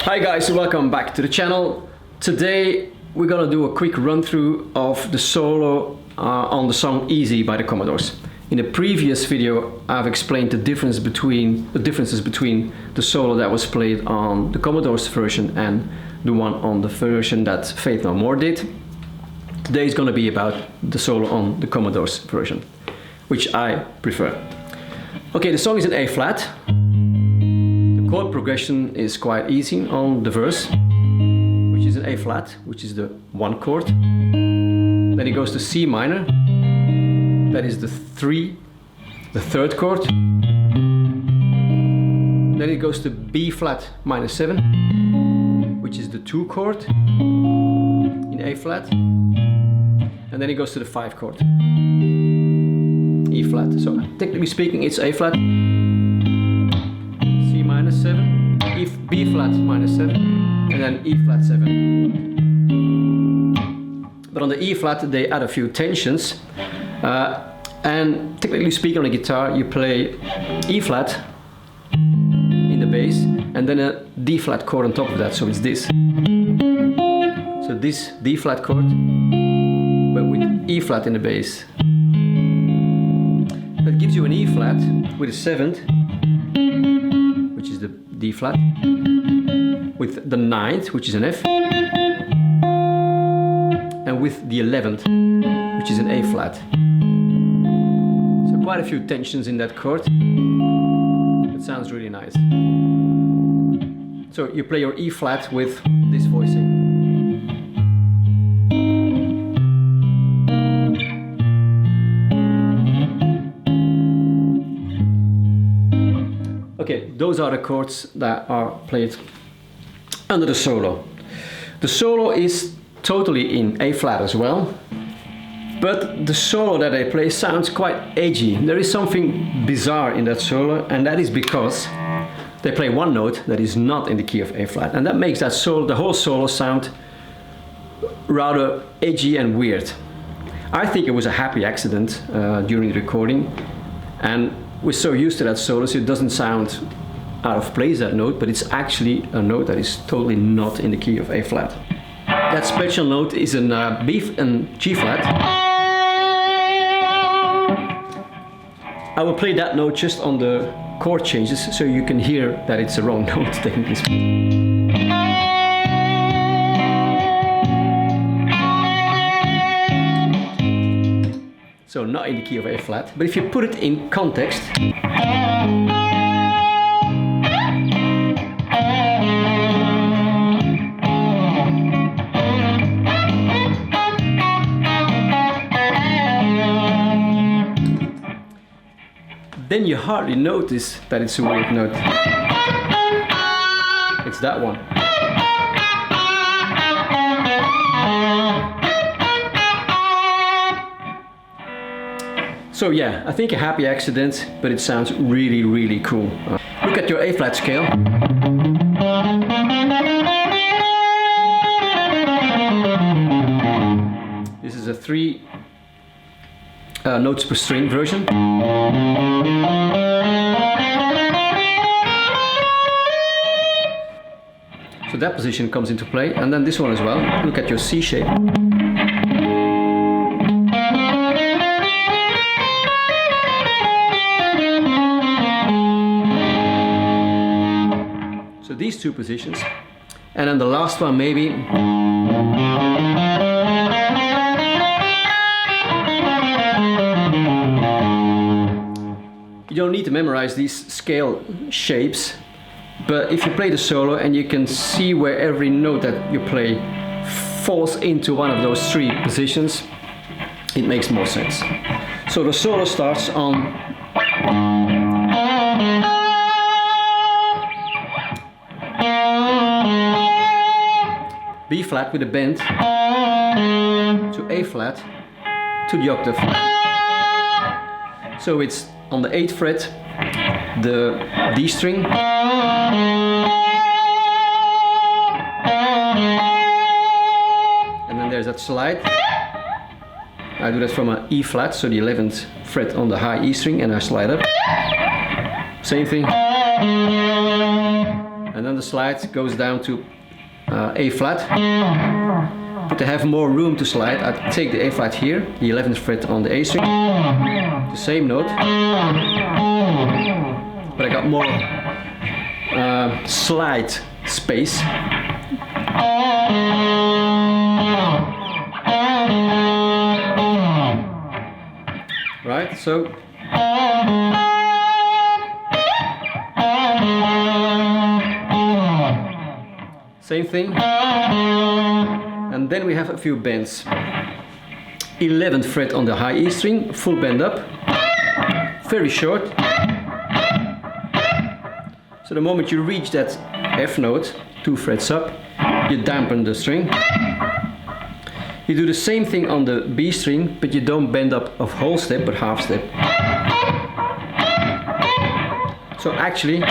Hi guys, welcome back to the channel. Today we're gonna do a quick run through of the solo on the song Easy by the Commodores. In the previous video I've explained the differences between the solo that was played on the Commodores version and the one on the version that Faith No More did. Today is gonna be about the solo on the Commodores version, which I prefer. Okay, the song is in A flat. The chord progression is quite easy on the verse, which is in A flat, which is the 1 chord. Then it goes to C minor, that is the 3rd chord. Then it goes to B flat minor 7, which is the 2 chord in A flat. And then it goes to the 5 chord, E flat. So technically speaking, it's A flat, C minor 7, B flat minor 7, and then E flat 7. But on the E flat, they add a few tensions. And technically speaking, on the guitar, you play E flat in the bass, and then a D flat chord on top of that. So it's this. So this D flat chord, but with E flat in the bass. That gives you an E flat with a 7th, which is the D flat, with the 9th, which is an F, and with the 11th, which is an A flat. So quite a few tensions in that chord. It sounds really nice. So you play your E flat with this voicing. Okay, those are the chords that are played under the solo. The solo is totally in A flat as well, but the solo that they play sounds quite edgy. There is something bizarre in that solo, and that is because they play one note that is not in the key of A flat, and that makes that solo, the whole solo, sound rather edgy and weird. I think it was a happy accident during the recording, and we're so used to that solo, so it doesn't sound out of place, that note, but it's actually a note that is totally not in the key of A flat. That special note is in B and G flat. I will play that note just on the chord changes, so you can hear that it's a wrong note, technically speaking. So not in the key of A flat, but if you put it in context, then you hardly notice that it's a weird note. It's that one. So yeah, I think a happy accident, but it sounds really, really cool. Look at your A flat scale. This is a 3 notes per string version. So that position comes into play, and then this one as well. Look at your C shape. So these two positions, and then the last one maybe. You don't need to memorize these scale shapes, but if you play the solo and you can see where every note that you play falls into one of those 3 positions, it makes more sense. So the solo starts on B flat with a bend to A flat to the octave. So it's on the 8th fret, the D string, and then there's that slide. I do that from an E flat, so the 11th fret on the high E string, and I slide up. Same thing. And and then the slide goes down to A flat. But to have more room to slide, I take the A flat here, the 11th fret on the A string, the same note, but I got more slide space. Right, so same thing, and then we have a few bends. 11th fret on the high E string, full bend up, very short. So the moment you reach that F note, 2 frets up, you dampen the string. You do the same thing on the B string, but you don't bend up a whole step, but half step. So actually,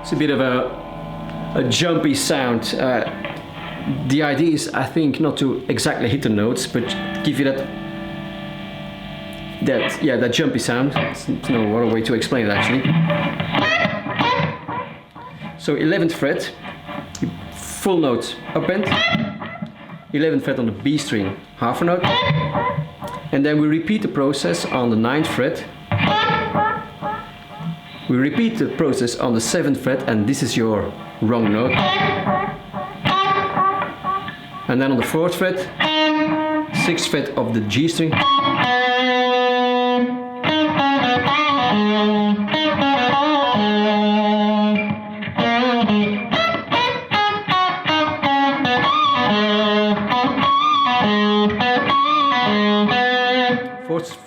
it's a bit of a jumpy sound. The idea is, I think, not to exactly hit the notes, but give you that jumpy sound. There's no other way to explain it actually. So 11th fret, full note up bend, 11th fret on the B string, half a note, and then we repeat the process on the 9th fret. We repeat the process on the 7th fret, and this is your wrong note. And then on the 4th fret, 6th fret of the G string.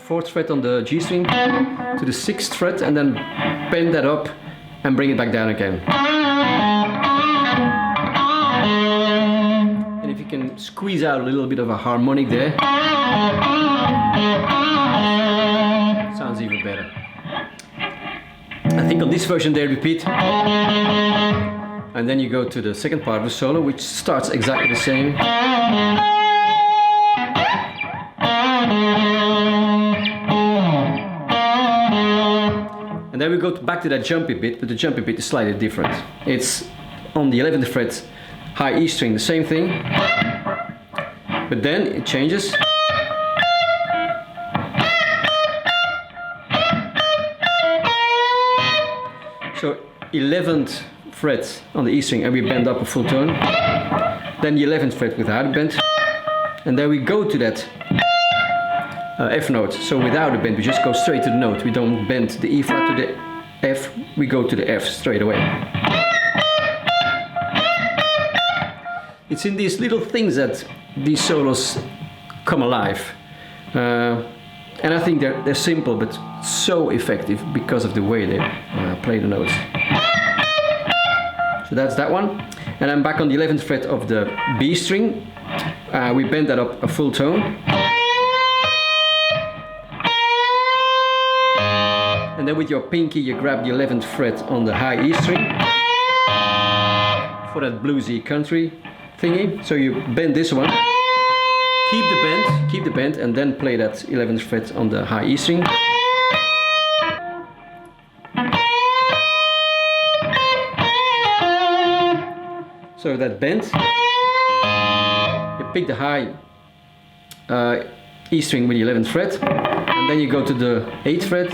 Fourth fret on the G string to the 6th fret, and then bend that up and bring it back down again. And if you can squeeze out a little bit of a harmonic there, sounds even better. I think on this version they repeat, and then you go to the second part of the solo, which starts exactly the same. And then we go back to that jumpy bit, but the jumpy bit is slightly different. It's on the 11th fret, high E string, the same thing, but then it changes. So 11th fret on the E string, and we bend up a full tone. Then the 11th fret without a bend, and then we go to that F note. So without a bend, we just go straight to the note. We don't bend the E flat to the F, we go to the F straight away. It's in these little things that these solos come alive. And I think they're simple, but so effective because of the way they play the notes. So that's that one. And I'm back on the 11th fret of the B string. We bend that up a full tone. And then with your pinky you grab the 11th fret on the high E string for that bluesy country thingy. So you bend this one, keep the bend, and then play that 11th fret on the high E string. So that bend, you pick the high E string with the 11th fret, and then you go to the 8th fret,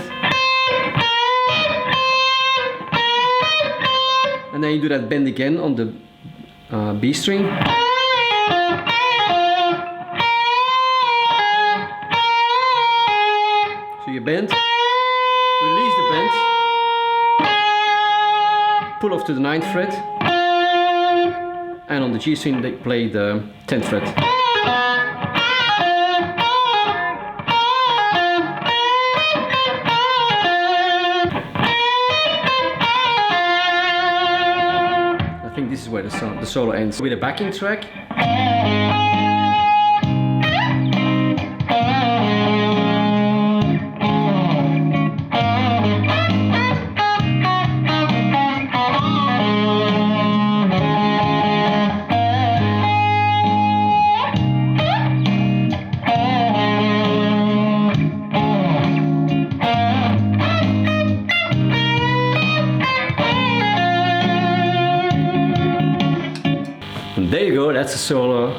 and then you do that bend again on the B string. So you bend, release the bend, pull off to the 9th fret, and on the G string they play the 10th fret. I think this is where the solo ends with a backing track. go, that's a solo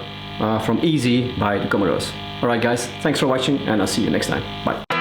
from Easy by the Commodores. Alright guys, thanks for watching and I'll see you next time. Bye.